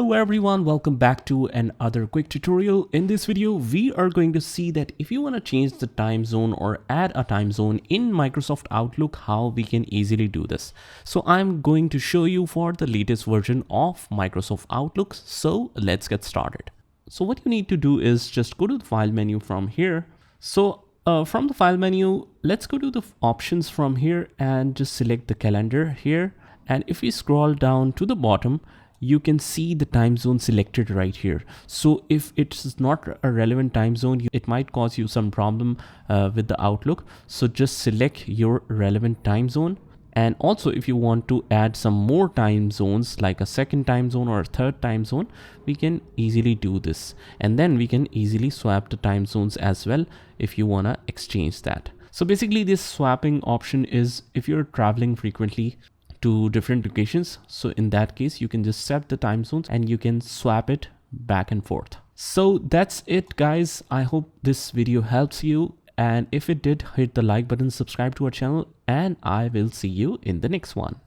Hello everyone, welcome back to another quick tutorial. In this video, we are going to see that if you want to change the time zone or add a time zone in Microsoft Outlook, how we can easily do this. So I'm going to show you for the latest version of Microsoft Outlook. So let's get started. So what you need to do is just go to the file menu from here. So from the file menu, let's go to the options from here and just select the calendar here. And if we scroll down to the bottom, you can see the time zone selected right here. So if it's not a relevant time zone, it might cause you some problem with the Outlook. So just select your relevant time zone. And also if you want to add some more time zones, like a second time zone or a third time zone, we can easily do this. And then we can easily swap the time zones as well if you want to exchange that. So basically this swapping option is if you're traveling frequently to different locations. So in that case, you can just set the time zones and you can swap it back and forth. So that's it, guys. I hope this video helps you. And if it did, hit the like button, subscribe to our channel, and I will see you in the next one.